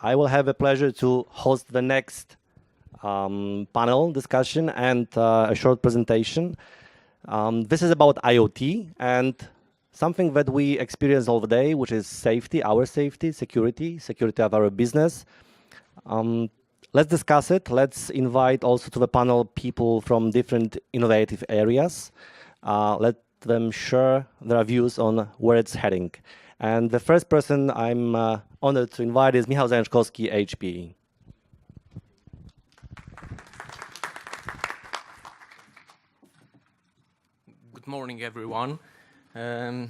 I will have a pleasure to host the next panel discussion and a short presentation. This is about IoT and something that we experience all the day, which is safety, our safety, security of our business. Let's discuss it. Let's invite also to the panel people from different innovative areas. Let them share their views on where it's heading. And the first person I'm honored to invite is Michał Zajączkowski, HPE. Good morning, everyone. I'm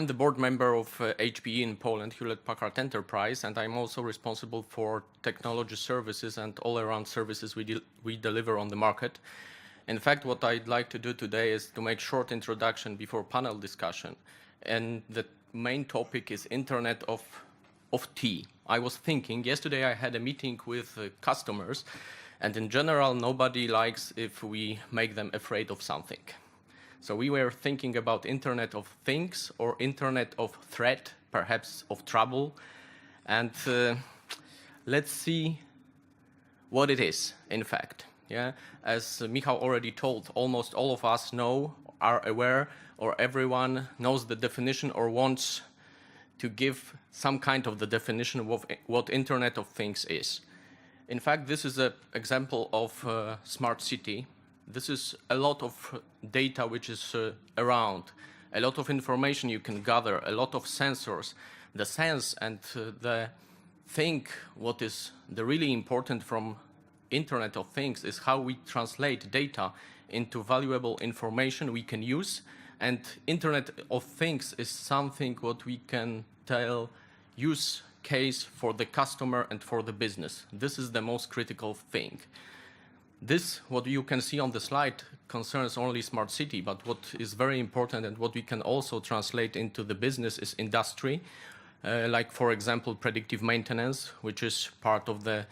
the board member of HPE in Poland, Hewlett-Packard Enterprise, and I'm also responsible for technology services and all-around services we deliver on the market. In fact, what I'd like to do today is to make short introduction before panel discussion. And the main topic is Internet of Tea. I was thinking, yesterday I had a meeting with customers, and in general, nobody likes if we make them afraid of something. So we were thinking about Internet of Things or Internet of Threat, perhaps of trouble. And let's see what it is, in fact. Yeah? As Michał already told, almost all of us know, are aware, or everyone knows the definition or wants to give some kind of the definition of what Internet of Things is. In fact, this is an example of a smart city. This is a lot of data which is around, a lot of information you can gather, a lot of sensors. The sense and the thing, what is the really important from Internet of Things is how we translate data into valuable information we can use. And Internet of Things is something what we can tell use case for the customer and for the business. This is the most critical thing. This, what you can see on the slide, concerns only smart city, but what is very important and what we can also translate into the business is industry, like, for example, predictive maintenance, which is part of the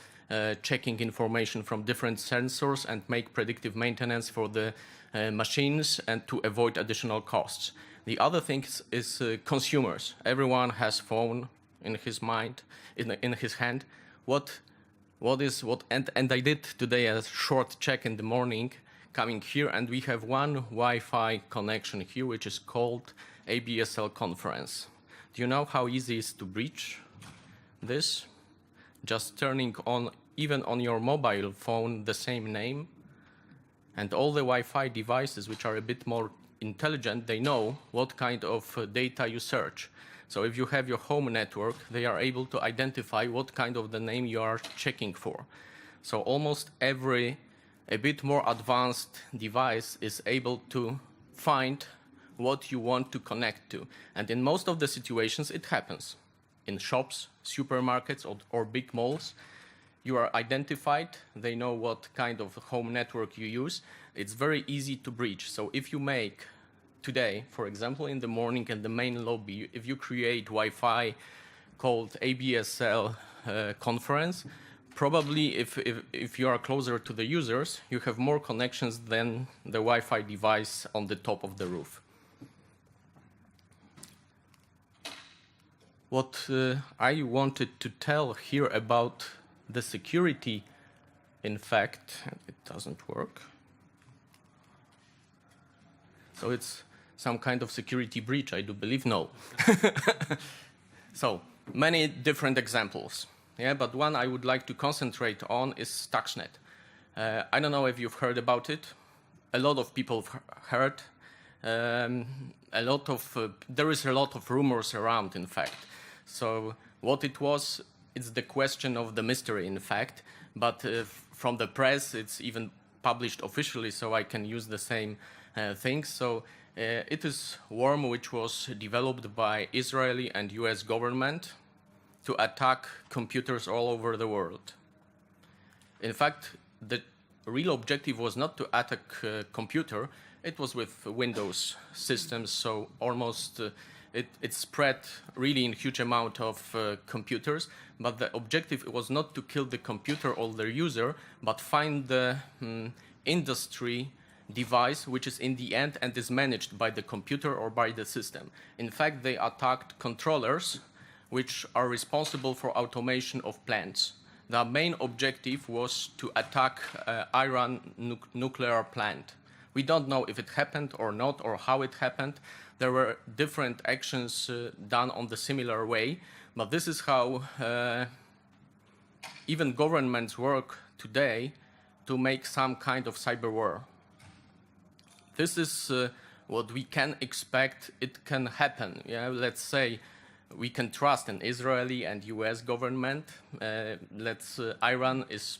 checking information from different sensors and make predictive maintenance for the machines and to avoid additional costs. The other thing is consumers. Everyone has phone in his mind, in his hand. And I did today a short check in the morning coming here, and we have one Wi-Fi connection here, which is called ABSL Conference. Do you know how easy it is to breach this? Just turning on, even on your mobile phone, the same name, and all the Wi-Fi devices, which are a bit more intelligent, they know what kind of data you search. So if you have your home network, they are able to identify what kind of the name you are checking for. So almost every a bit more advanced device is able to find what you want to connect to. And in most of the situations, it happens. In shops, supermarkets, or big malls, you are identified. They know what kind of home network you use. It's very easy to breach. So if you make today, for example, in the morning in the main lobby, if you create Wi-Fi called ABSL Conference, probably if you are closer to the users, you have more connections than the Wi-Fi device on the top of the roof. What I wanted to tell here about the security, in fact, it doesn't work. So it's some kind of security breach, I do believe. No. So many different examples. Yeah, but one I would like to concentrate on is Stuxnet. I don't know if you've heard about it. A lot of people have heard. There is a lot of rumors around, in fact. So what it was, it's the question of the mystery, in fact. But from the press, it's even published officially, so I can use the same things. So it is worm which was developed by Israeli and US government to attack computers all over the world. In fact, the real objective was not to attack a computer. It was with Windows systems, so almost it spread really in huge amount of computers. But the objective was not to kill the computer or the user, but find the industry device which is in the end and is managed by the computer or by the system. In fact, they attacked controllers which are responsible for automation of plants. The main objective was to attack Iran nuclear plant. We don't know if it happened or not, or how it happened. There were different actions done on the similar way, but this is how even governments work today to make some kind of cyber war. This is what we can expect it can happen. Yeah, let's say we can trust in Israeli and US government. Iran is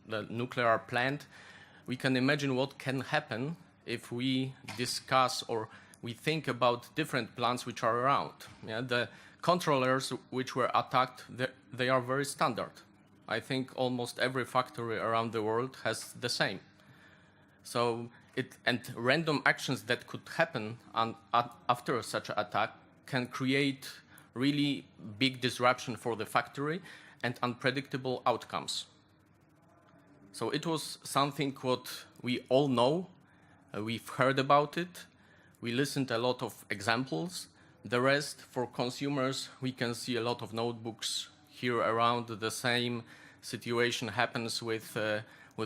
the nuclear plant. We can imagine what can happen if we discuss or we think about different plants which are around. Yeah, the controllers which were attacked, they are very standard. I think almost every factory around the world has the same. So and random actions that could happen after such an attack can create really big disruption for the factory and unpredictable outcomes. So it was something what we all know. We've heard about it. We listened a lot of examples. The rest, for consumers, we can see a lot of notebooks here around. The same situation happens with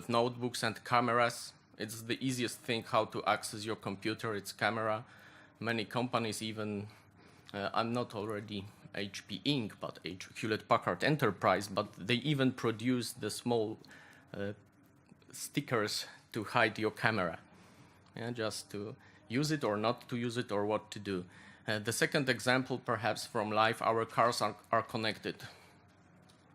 notebooks and cameras. It's the easiest thing how to access your computer, it's camera. Many companies even, I'm not already HP Inc., but Hewlett Packard Enterprise, but they even produce the small stickers to hide your camera. Yeah, just to use it or not to use it or what to do. The second example, perhaps from life, our cars are connected.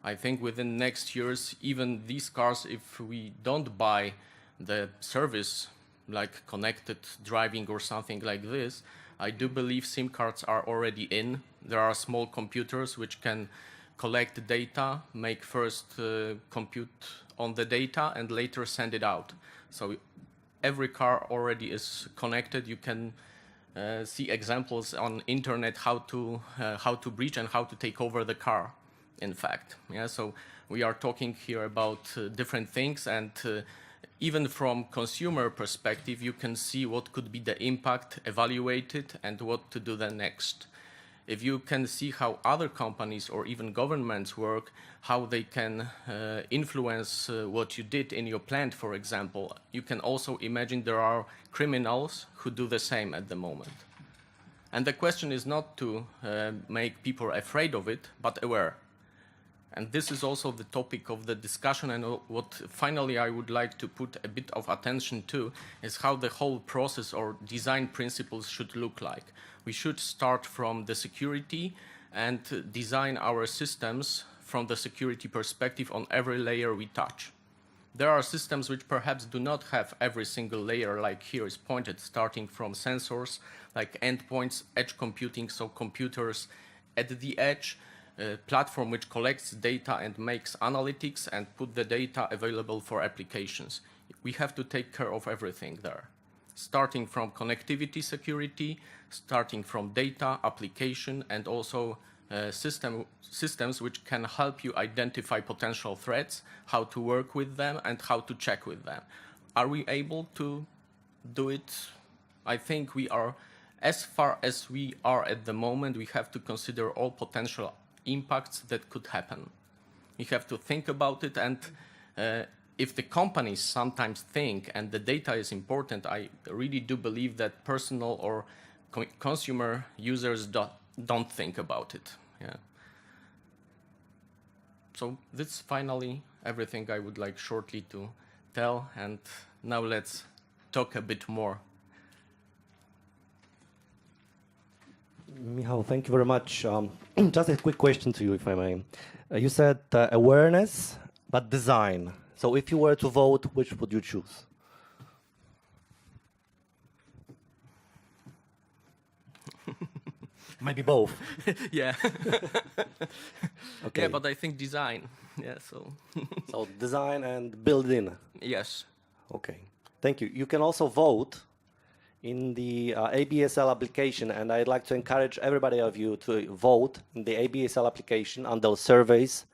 I think within next years, even these cars, if we don't buy the service like connected driving or something like this, I do believe SIM cards are already in. There are small computers which can collect data, make first compute on the data and later send it out. So every car already is connected. You can see examples on internet how to breach and how to take over the car, in fact. Yeah, so we are talking here about different things, and even from consumer perspective, you can see what could be the impact, evaluate it, and what to do then next. If you can see how other companies or even governments work, how they can influence what you did in your plant, for example, you can also imagine there are criminals who do the same at the moment. And the question is not to make people afraid of it, but aware. And this is also the topic of the discussion, and what finally I would like to put a bit of attention to is how the whole process or design principles should look like. We should start from the security and design our systems from the security perspective on every layer we touch. There are systems which perhaps do not have every single layer, like here is pointed, starting from sensors, like endpoints, edge computing, so computers at the edge, platform which collects data and makes analytics and put the data available for applications. We have to take care of everything there. Starting from connectivity security, starting from data, application, and also systems which can help you identify potential threats, how to work with them, and how to check with them. Are we able to do it? I think we are. As far as we are at the moment, we have to consider all potential impacts that could happen. We have to think about it, and if the companies sometimes think, and the data is important, I really do believe that personal or consumer users don't think about it. Yeah. So this is finally everything I would like shortly to tell, and now let's talk a bit more. Michał, thank you very much. Just a quick question to you, if I may. You said awareness, but design. So if you were to vote, which would you choose? Maybe both. Yeah. Okay. Yeah, but I think design. Yeah, so. So design and build in. Yes. Okay. Thank you. You can also vote in the ABSL application, and I'd like to encourage everybody of you to vote in the ABSL application under surveys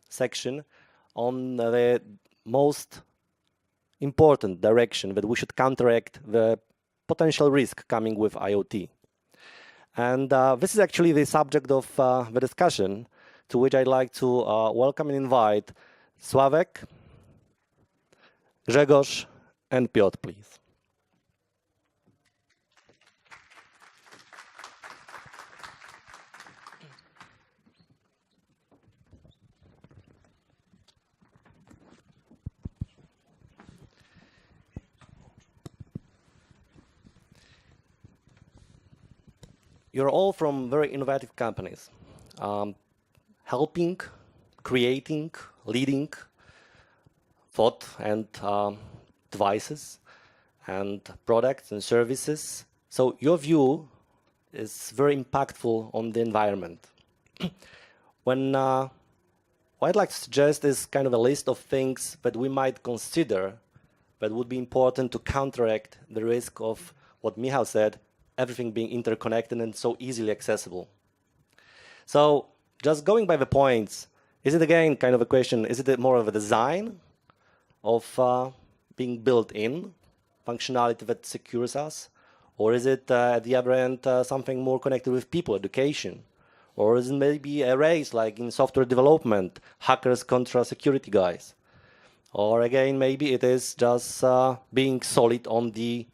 section on the most important direction that we should counteract the potential risk coming with IoT. And this is actually the subject of the discussion, to which I'd like to welcome and invite Sławek, Grzegorz, and Piotr, please. You're all from very innovative companies, helping, creating, leading thought and devices and products and services. So your view is very impactful on the environment. What I'd like to suggest is kind of a list of things that we might consider that would be important to counteract the risk of what Michał said, everything being interconnected and so easily accessible. So just going by the points, is it again kind of a question, is it more of a design of being built in functionality that secures us? Or is it at the other end something more connected with people, education? Or is it maybe a race like in software development, hackers contra security guys? Or again, maybe it is just being solid on the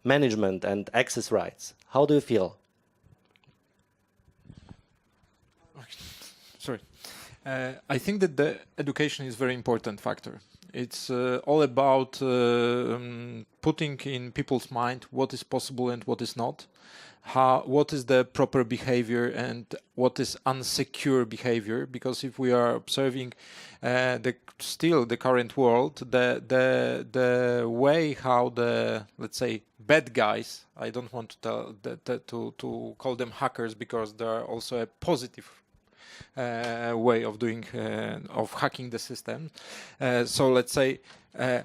management and access rights. How do you feel? Sorry. I think that the education is a very important factor. It's all about putting in people's mind what is possible and what is not, what is the proper behavior and what is unsecure behavior. Because if we are observing the current world, the way how the, let's say, bad guys, I don't want to call them hackers, because there are also a positive way of doing of hacking the system. So let's say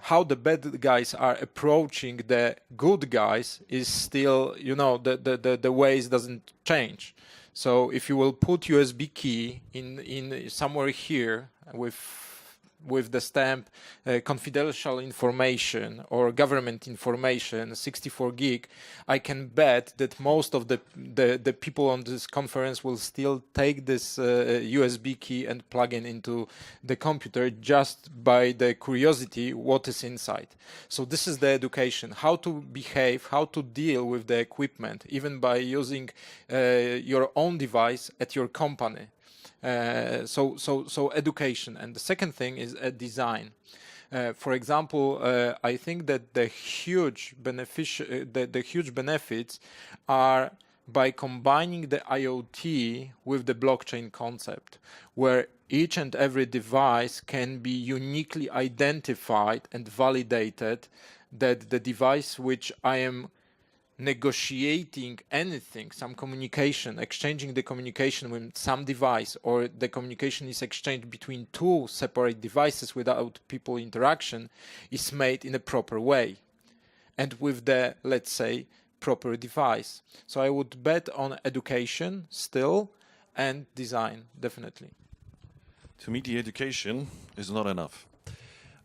how the bad guys are approaching the good guys is still, you know, the ways doesn't change. So if you will put USB key in somewhere here with the stamp confidential information or government information 64 gig, I can bet that most of the people on this conference will still take this USB key and plug in into the computer just by the curiosity what is inside. So this is the education, how to behave, how to deal with the equipment, even by using your own device at your company. So education. And the second thing is design. For example, I think that the huge benefits are by combining the IoT with the blockchain concept, where each and every device can be uniquely identified and validated, that the device which I am negotiating anything, some communication, exchanging the communication with some device, or the communication is exchanged between two separate devices without people interaction, is made in a proper way and with the, let's say, proper device. So I would bet on education still and design, definitely. To me, the education is not enough.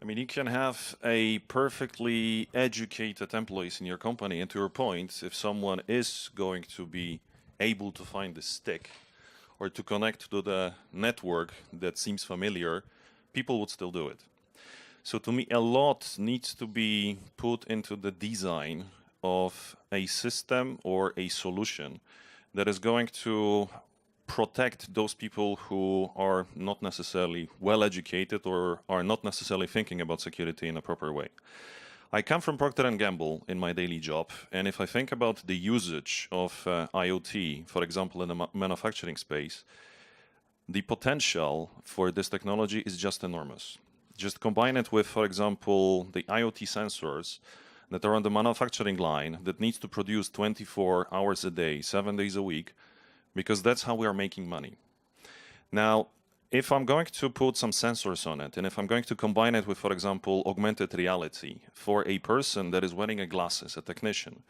I mean, you can have a perfectly educated employees in your company, and to your point, if someone is going to be able to find the stick or to connect to the network that seems familiar, people would still do it. So to me, a lot needs to be put into the design of a system or a solution that is going to protect those people who are not necessarily well educated or are not necessarily thinking about security in a proper way. I come from Procter & Gamble in my daily job, and if I think about the usage of IoT, for example, in the manufacturing space, the potential for this technology is just enormous. Just combine it with, for example, the IoT sensors that are on the manufacturing line that needs to produce 24 hours a day, 7 days a week, because that's how we are making money. Now, if I'm going to put some sensors on it, and if I'm going to combine it with, for example, augmented reality for a person that is wearing a glasses, a technician,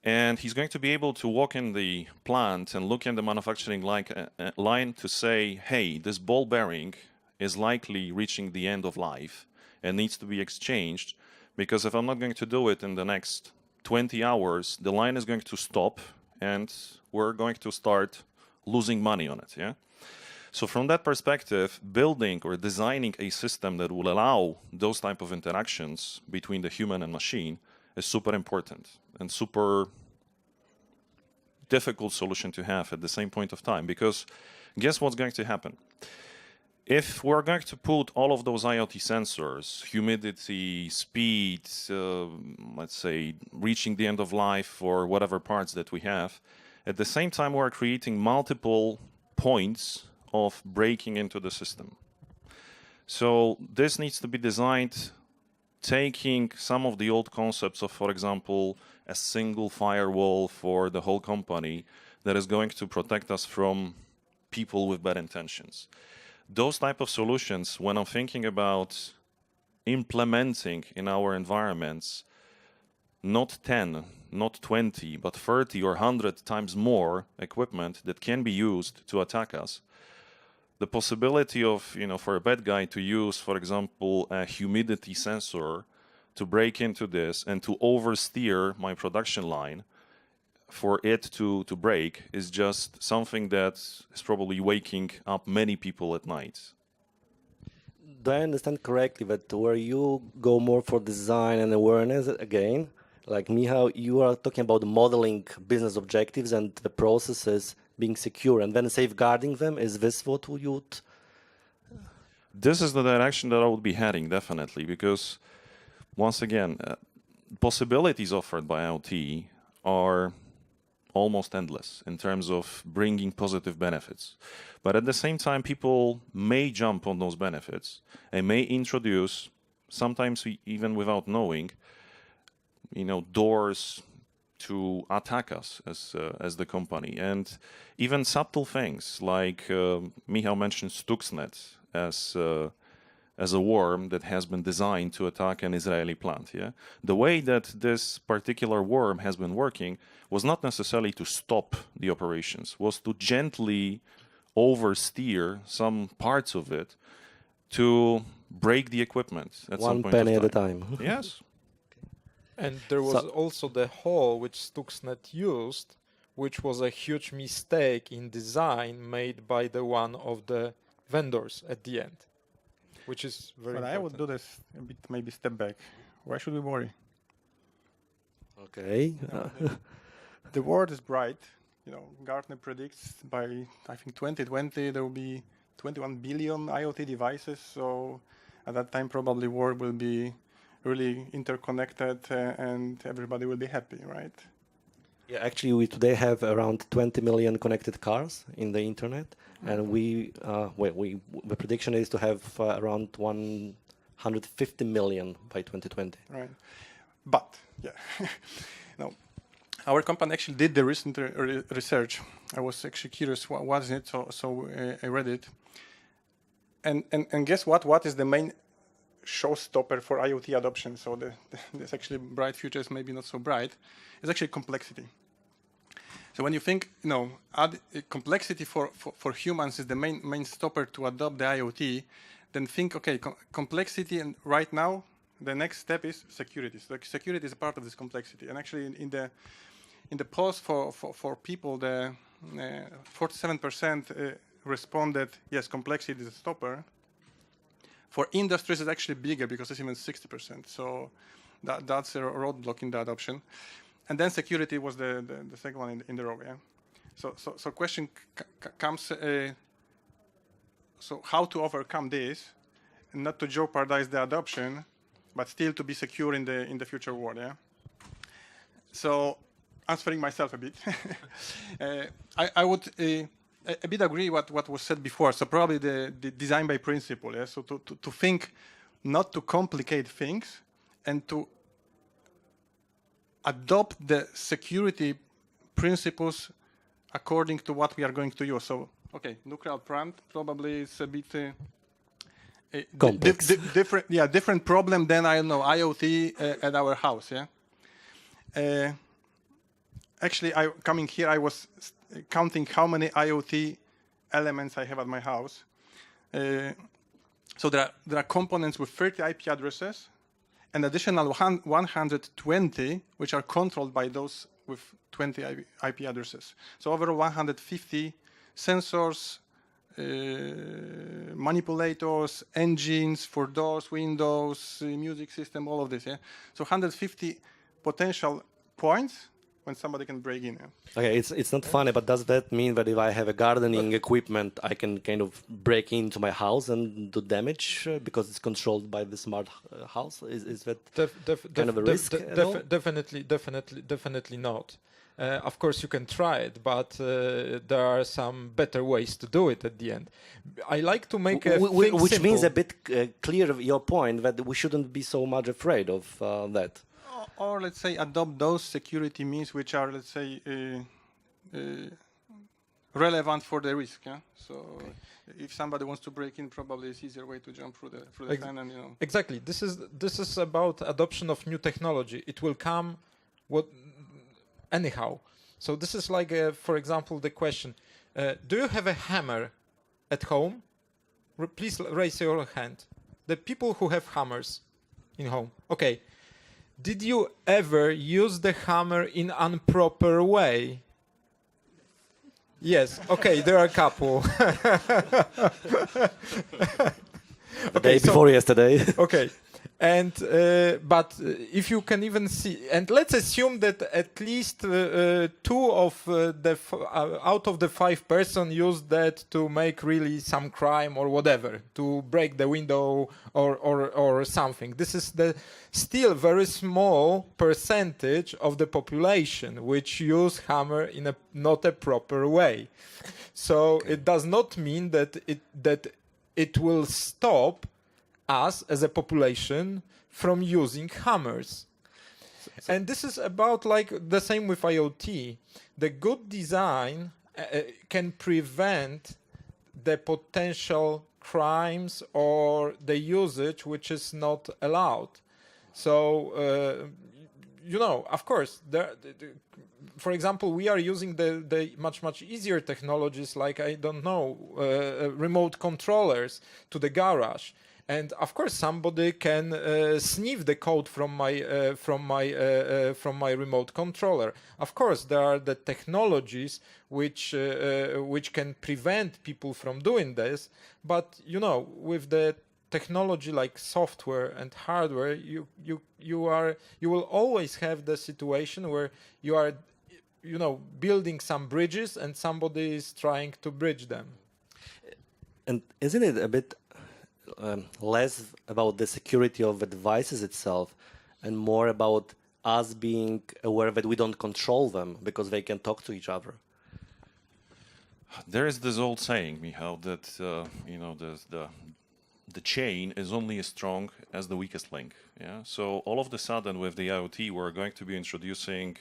and he's going to be able to walk in the plant and look in the manufacturing line to say, hey, this ball bearing is likely reaching the end of life and needs to be exchanged, because if I'm not going to do it in the next 20 hours, the line is going to stop and we're going to start losing money on it. Yeah. So from that perspective, building or designing a system that will allow those type of interactions between the human and machine is super important and super difficult solution to have at the same point of time, because guess what's going to happen? If we're going to put all of those IoT sensors, humidity, speed, let's say reaching the end of life for whatever parts that we have, at the same time we're creating multiple points of breaking into the system. So this needs to be designed taking some of the old concepts of, for example, a single firewall for the whole company that is going to protect us from people with bad intentions. Those type of solutions, when I'm thinking about implementing in our environments, not 10, not 20, but 30 or 100 times more equipment that can be used to attack us, the possibility of, for a bad guy to use, for example, a humidity sensor to break into this and to oversteer my production line for it to break is just something that is probably waking up many people at night. Do I understand correctly that where you go more for design and awareness again, like Michał, you are talking about modeling business objectives and the processes being secure and then safeguarding them? Is this what you would? This is the direction that I would be heading, definitely, because once again, possibilities offered by IoT are almost endless in terms of bringing positive benefits. But at the same time, people may jump on those benefits and may introduce, sometimes even without knowing, doors to attack us as the company. And even subtle things like Michał mentioned Stuxnet as a worm that has been designed to attack an Israeli plant. Yeah, the way that this particular worm has been working was not necessarily to stop the operations, was to gently oversteer some parts of it to break the equipment at some point. One penny at a time. Yes. And there was also the hole which Stuxnet used, which was a huge mistake in design made by the one of the vendors at the end, which is very important. I would do this a bit, maybe step back. Why should we worry? Okay. The world is bright. Gartner predicts by, I think, 2020, there will be 21 billion IoT devices. So at that time, probably world will be really interconnected and everybody will be happy, right? Yeah, actually, we today have around 20 million connected cars in the internet, and the prediction is to have around 150 million by 2020. Right, but yeah, no, our company actually did the recent research. I was actually curious what was it, so I read it, and guess what? What is the main showstopper for IoT adoption? So this actually bright future is maybe not so bright. It's actually complexity. So when you think, complexity for humans is the main stopper to adopt the IoT, then think, okay, complexity, and right now the next step is security. So security is a part of this complexity. And actually, in the polls for people, the 47% responded yes, complexity is a stopper. For industries, it's actually bigger because it's even 60%. So that's a roadblock in the adoption. And then security was the second one in the row. Yeah. So question comes. So how to overcome this, and not to jeopardize the adoption, but still to be secure in the future world. Yeah. So answering myself a bit, I would. A bit agree what was said before. So probably the design by principle. Yeah? So to think not to complicate things and to adopt the security principles according to what we are going to use. So okay, nuclear plant probably is a bit different. Yeah, different problem than IoT at our house. Yeah. Actually, coming here, I was counting how many IoT elements I have at my house. So there are components with 30 IP addresses, and additional 120 which are controlled by those with 20 IP addresses. So over 150 sensors, manipulators, engines for doors, windows, music system, all of this. Yeah. So 150 potential points when somebody can break in. Yeah? Okay, it's not funny, but does that mean that if I have a gardening equipment, I can kind of break into my house and do damage because it's controlled by the smart house? Is that kind of a risk? Definitely not. Of course, you can try it, but there are some better ways to do it at the end. I like to make a thing which simple. means a bit clear of your point that we shouldn't be so much afraid of that. Or let's say adopt those security means which are, let's say, relevant for the risk. Yeah? So if somebody wants to break in, probably it's easier way to jump through the fan and Exactly. This is about adoption of new technology. It will come anyhow. So this is like, for example, the question: do you have a hammer at home? Please raise your hand. The people who have hammers in home. Okay. Did you ever use the hammer in improper way? Yes. Okay, there are a couple. The day before yesterday. Okay. And but if you can even see, and let's assume that at least two of out of the 5 person used that to make really some crime or whatever, to break the window or something. This is the still very small percentage of the population which use hammer in not a proper way. So it does not mean that it will stop us as a population from using hammers. And this is about like the same with IoT. The good design can prevent the potential crimes or the usage which is not allowed. So, of course, for example, we are using the much easier technologies like, I don't know, remote controllers to the garage. And of course, somebody can sniff the code from my remote controller. Of course, there are the technologies which can prevent people from doing this. But with the technology like software and hardware, you will always have the situation where you are, building some bridges and somebody is trying to bridge them. And isn't it a bit less about the security of the devices itself and more about us being aware that we don't control them because they can talk to each other? There is this old saying, Michał, that the chain is only as strong as the weakest link. Yeah. So all of a sudden, with the IoT, we're going to be introducing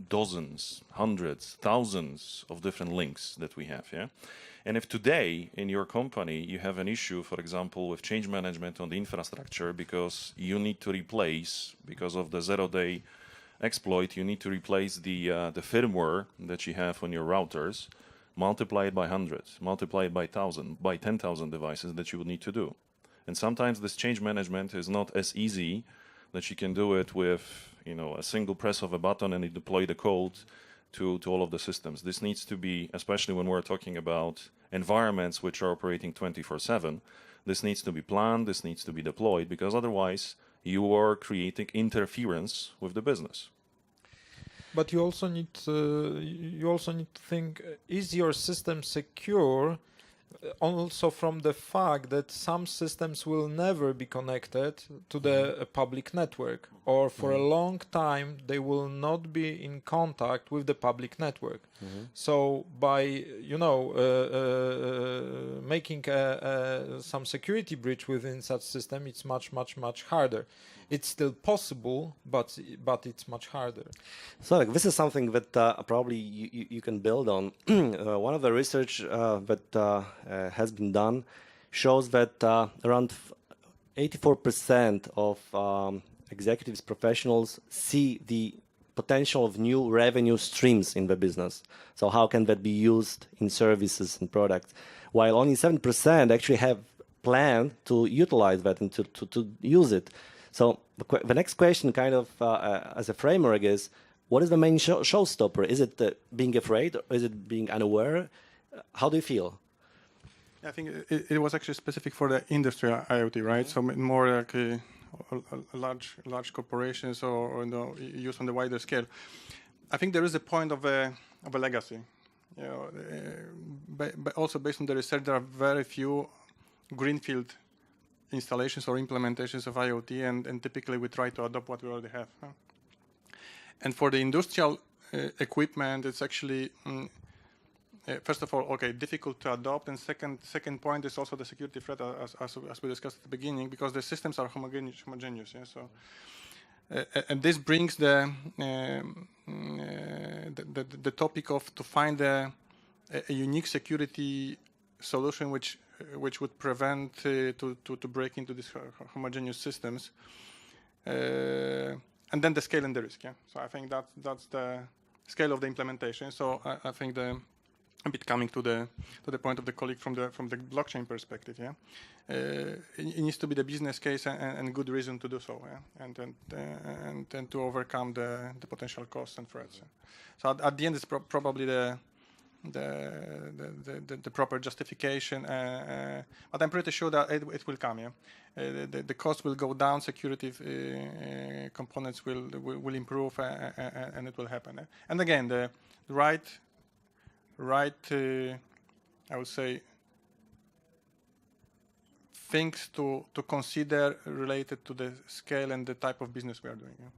dozens, hundreds, thousands of different links that we have. Yeah. And if today in your company you have an issue, for example, with change management on the infrastructure because you need to replace, because of the zero-day exploit, you need to replace the firmware that you have on your routers, multiply it by hundreds, multiply it by 1,000, by 10,000 devices that you would need to do. And sometimes this change management is not as easy that you can do it with a single press of a button and you deploy the code to all of the systems. This needs to be, especially when we're talking about environments which are operating 24/7, this needs to be planned, this needs to be deployed, because otherwise you are creating interference with the business. But you also need to think: is your system secure? Also from the fact that some systems will never be connected to the public network, or for a long time they will not be in contact with the public network. So by making some security breach within such system, it's much harder. It's still possible, but it's much harder. So this is something that probably you can build on. One of the research that has been done shows that around 84% of executives, professionals see the potential of new revenue streams in the business. So how can that be used in services and products? While only 7% actually have planned to utilize that and to use it. So the next question kind of as a framework is, what is the main showstopper? Is it being afraid, or is it being unaware? How do you feel? I think it was actually specific for the industrial IoT, right? So more like large corporations or use on the wider scale. I think there is a point of a legacy. You know, but also based on the research, there are very few greenfield installations or implementations of IoT, and typically we try to adopt what we already have. And for the industrial equipment, it's actually first of all, difficult to adopt, and second point is also the security threat, as we discussed at the beginning, because the systems are homogeneous. Yeah, so. And this brings the topic of to find a unique security solution which would prevent to break into these homogeneous systems, and then the scale and the risk. Yeah, so I think that's the scale of the implementation. So I think a bit coming to the point of the colleague from the blockchain perspective. Yeah, it needs to be the business case and good reason to do so. Yeah, and then to overcome the potential costs and threats. Yeah? So at the end, it's probably the proper justification, but I'm pretty sure that it will come. Yeah, the cost will go down, security components will improve, and it will happen. And again, the right, I would say, things to consider related to the scale and the type of business we are doing. Yeah?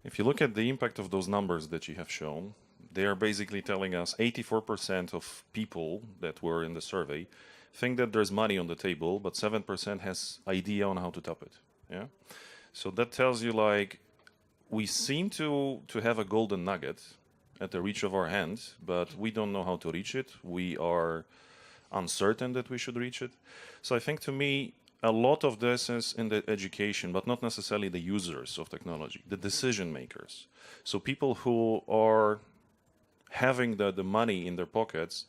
If you look at the impact of those numbers that you have shown, they are basically telling us 84% of people that were in the survey think that there's money on the table, but 7% has idea on how to top it. Yeah, so that tells you like we seem to have a golden nugget at the reach of our hands, but we don't know how to reach it. We are uncertain that we should reach it. So I think to me, a lot of this is in the education, but not necessarily the users of technology, the decision makers. So people who are having the money in their pockets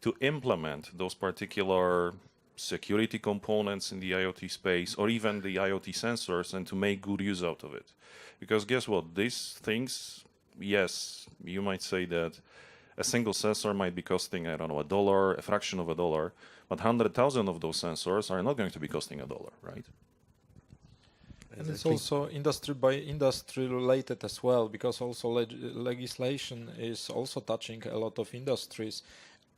to implement those particular security components in the IoT space, or even the IoT sensors, and to make good use out of it. Because guess what? These things, yes, you might say that a single sensor might be costing, I don't know, $1, a fraction of $1, but 100,000 of those sensors are not going to be costing $1, right? And it's also industry by industry related as well, because also legislation is also touching a lot of industries.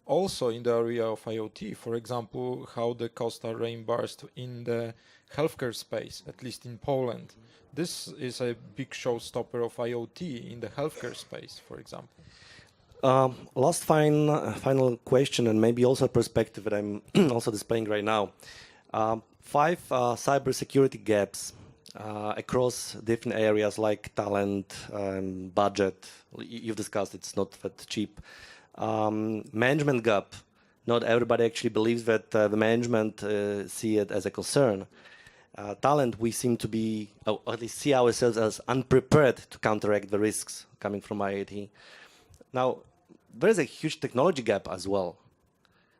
Also in the area of IoT, for example, how the costs are reimbursed in the healthcare space, at least in Poland. This is a big showstopper of IoT in the healthcare space, for example. Last final question, and maybe also a perspective that I'm also displaying right now. 5 cybersecurity gaps across different areas like talent, budget. You've discussed it's not that cheap. Management gap. Not everybody actually believes that the management see it as a concern. Talent, we seem to be, or at least see ourselves as unprepared to counteract the risks coming from IoT. Now, there is a huge technology gap as well.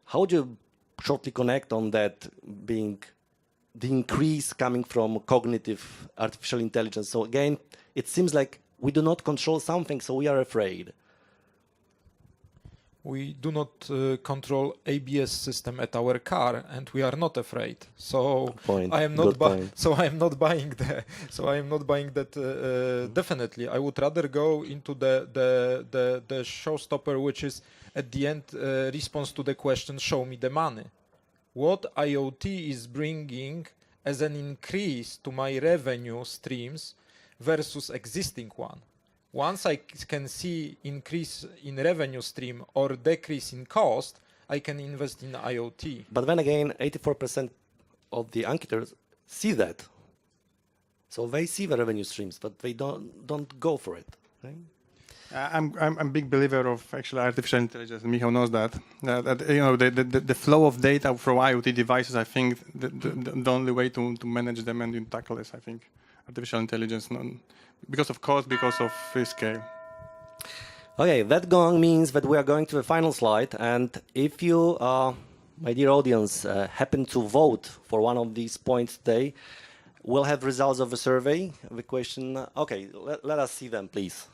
How would you shortly connect on that, being the increase coming from cognitive artificial intelligence? So again, it seems like we do not control something, so we are afraid. We do not control ABS system at our car, and we are not afraid. So I am not buying that. So I am not buying that. Definitely, I would rather go into the showstopper, which is at the end response to the question: "Show me the money." What IoT is bringing as an increase to my revenue streams versus existing one. Once I can see increase in revenue stream or decrease in cost, I can invest in IoT. But then again, 84% of the anketers see that. So they see the revenue streams, but they don't go for it. Right? I'm a big believer of actually artificial intelligence, and Michał knows that. The flow of data from IoT devices, I think the only way to manage them and tackle this, I think, artificial intelligence, because of cost, because of scale. Okay, that means that we are going to the final slide, and if you, my dear audience, happen to vote for one of these points today, we'll have results of a survey. The question, okay, let us see them, please.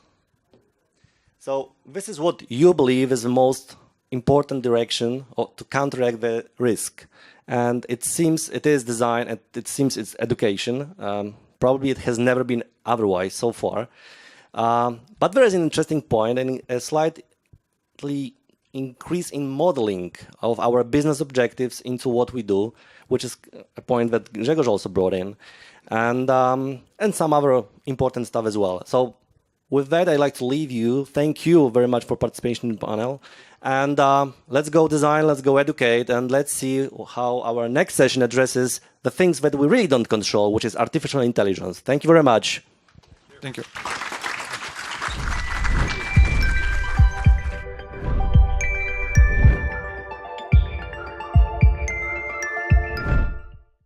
So this is what you believe is the most important direction to counteract the risk. And it seems it is design, and it seems it's education. Probably it has never been otherwise so far. But there is an interesting point, and a slightly increase in modeling of our business objectives into what we do, which is a point that Grzegorz also brought in, and some other important stuff as well. So with that, I'd like to leave you. Thank you very much for participation in the panel. And let's go design, let's go educate, and let's see how our next session addresses the things that we really don't control, which is artificial intelligence. Thank you very much. Thank you.